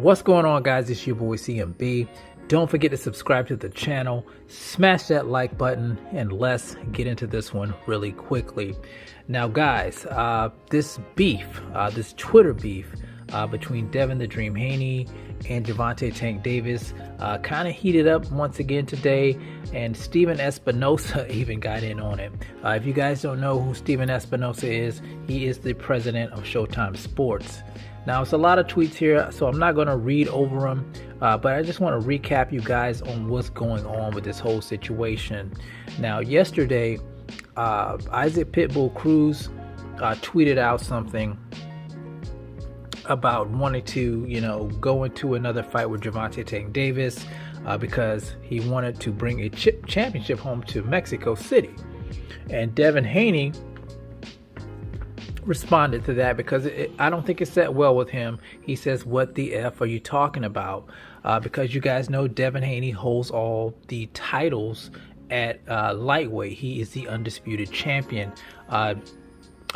What's going on, guys? It's your boy CMB. Don't forget to subscribe to the channel, smash that like button, and let's get into this one really quickly. Now, guys, this Twitter beef between Devin the Dream Haney and Gervonta Tank Davis kind of heated up once again today, and Steven Espinoza even got in on it. If you guys don't know who Steven Espinoza is, he is the president of Showtime Sports. Now, it's a lot of tweets here, so I'm not going to read over them, but I just want to recap you guys on what's going on with this whole situation. Now, yesterday, Isaac Pitbull Cruz tweeted out something about wanting to, go into another fight with Gervonta Tank Davis because he wanted to bring a championship home to Mexico City. And Devin Haney responded to that because I don't think it sat well with him. He says, "What the F are you talking about?" Because you guys know Devin Haney holds all the titles at lightweight. He is the undisputed champion. I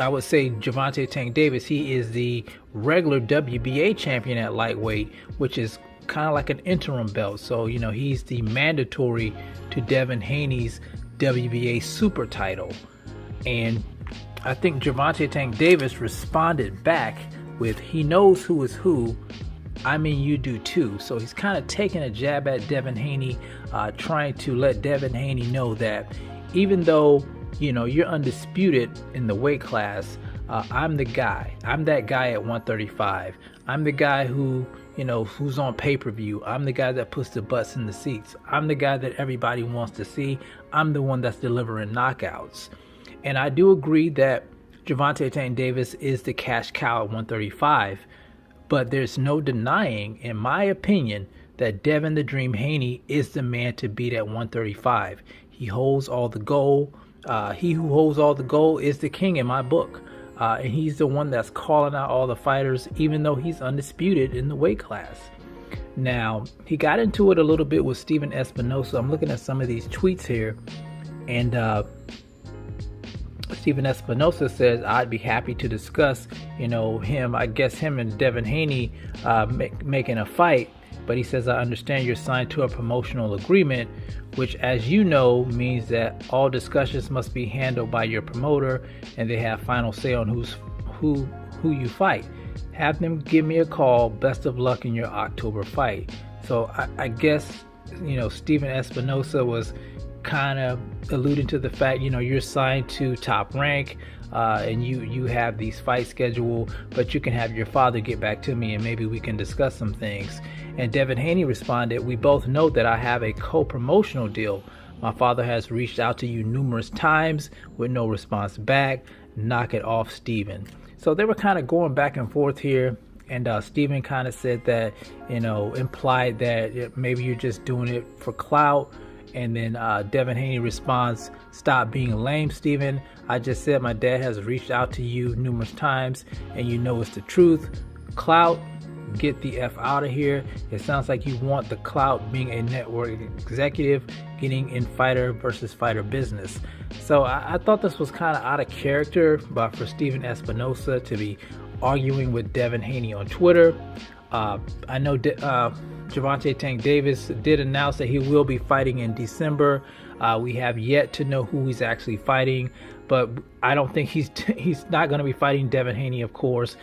would say Gervonta Tank Davis, he is the regular WBA champion at lightweight, which is kind of like an interim belt. So, he's the mandatory to Devin Haney's WBA super title. And I think Gervonta Tank Davis responded back with, he knows who is who. I mean, you do too. So he's kind of taking a jab at Devin Haney, trying to let Devin Haney know that even though, you're undisputed in the weight class, I'm the guy. I'm that guy at 135. I'm the guy who, who's on pay-per-view. I'm the guy that puts the butts in the seats. I'm the guy that everybody wants to see. I'm the one that's delivering knockouts. And I do agree that Gervonta Tank Davis is the cash cow at 135, but there's no denying, in my opinion, that Devin the Dream Haney is the man to beat at 135. He holds all the gold. He who holds all the gold is the king in my book. And he's the one that's calling out all the fighters, even though he's undisputed in the weight class. Now, he got into it a little bit with Steven Espinoza. I'm looking at some of these tweets here, and Steven Espinoza says, "I'd be happy to discuss, him and Devin Haney making a fight." But he says, "I understand you're signed to a promotional agreement, which, as you know, means that all discussions must be handled by your promoter, and they have final say on who you fight. Have them give me a call. Best of luck in your October fight." So I guess, Steven Espinoza was kind of alluding to the fact, you're signed to Top Rank, and you have these fights scheduled, but you can have your father get back to me and maybe we can discuss some things. And Devin Haney responded, "We both know that I have a co-promotional deal. My father has reached out to you numerous times with no response back. Knock it off, Steven." So they were kind of going back and forth here, and Steven kind of said that, implied that maybe you're just doing it for clout. And then Devin Haney responds, "Stop being lame, Steven. I just said my dad has reached out to you numerous times, and you know it's the truth. Clout, get the F out of here. It sounds like you want the clout being a network executive, getting in fighter versus fighter business." So I thought this was kind of out of character, but for Steven Espinoza to be arguing with Devin Haney on Twitter. I know Gervonta Tank Davis did announce that he will be fighting in December. We have yet to know who he's actually fighting, but I don't think he's not going to be fighting Devin Haney, of course.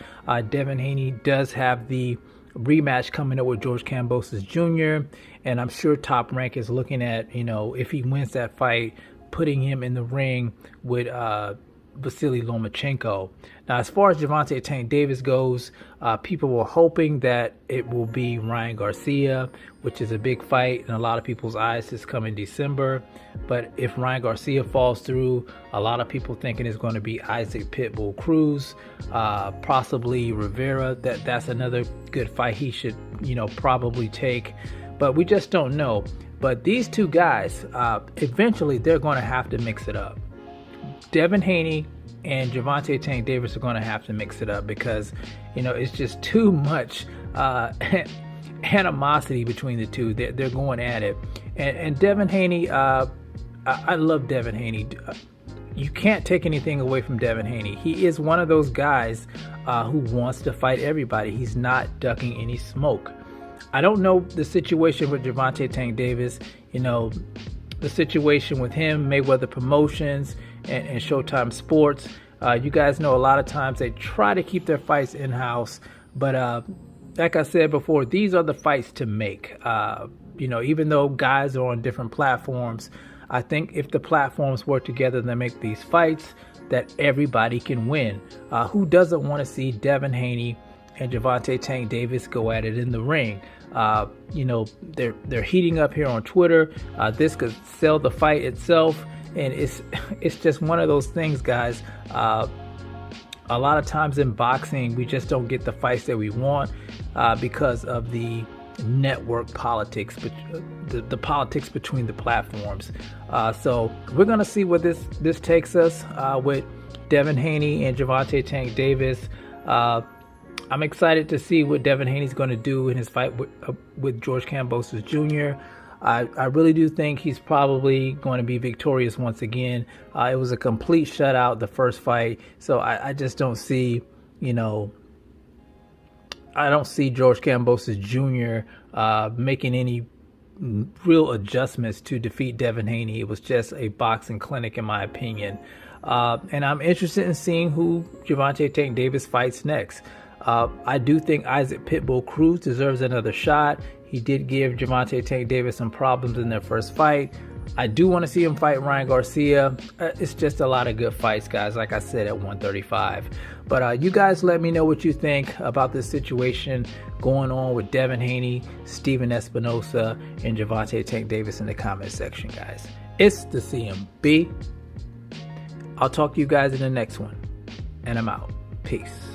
Devin Haney does have the rematch coming up with George Kambosos Jr., and I'm sure Top Rank is looking at, if he wins that fight, putting him in the ring with Vasily Lomachenko. Now, as far as Gervonta Tank Davis goes, people were hoping that it will be Ryan Garcia, which is a big fight in a lot of people's eyes. This coming December. But if Ryan Garcia falls through, a lot of people thinking it's going to be Isaac Pitbull Cruz, possibly Rivera. That's another good fight he should, probably take. But we just don't know. But these two guys, eventually they're going to have to mix it up. Devin Haney and Gervonta Tank Davis are going to have to mix it up because, it's just too much animosity between the two. They're going at it. And Devin Haney, I love Devin Haney. You can't take anything away from Devin Haney. He is one of those guys who wants to fight everybody. He's not ducking any smoke. I don't know the situation with Gervonta Tank Davis. You know, the situation with him, Mayweather Promotions and Showtime Sports. You guys know a lot of times they try to keep their fights in-house, but like I said before, these are the fights to make. You know, even though guys are on different platforms, I think if the platforms work together to make these fights, that everybody can win. Who doesn't want to see Devin Haney and Gervonta Tank Davis go at it in the ring? You know, they're heating up here on Twitter. This could sell the fight itself, and it's just one of those things, guys. A lot of times in boxing, we just don't get the fights that we want because of the network politics, but the politics between the platforms. So we're gonna see where this takes us with Devin Haney and Gervonta Tank Davis. I'm excited to see what Devin Haney's going to do in his fight with George Kambosos Jr. I really do think he's probably going to be victorious once again. It was a complete shutout, the first fight. So I just don't see, you know, I don't see George Kambosos Jr. Making any real adjustments to defeat Devin Haney. It was just a boxing clinic, in my opinion. And I'm interested in seeing who Gervonta Tank Davis fights next. I do think Isaac Pitbull Cruz deserves another shot. He did give Gervonta Tank Davis some problems in their first fight. I do want to see him fight Ryan Garcia. It's just a lot of good fights, guys, like I said, at 135. But you guys let me know what you think about this situation going on with Devin Haney, Stephen Espinoza, and Gervonta Tank Davis in the comment section, guys. It's the CMB. I'll talk to you guys in the next one. And I'm out. Peace.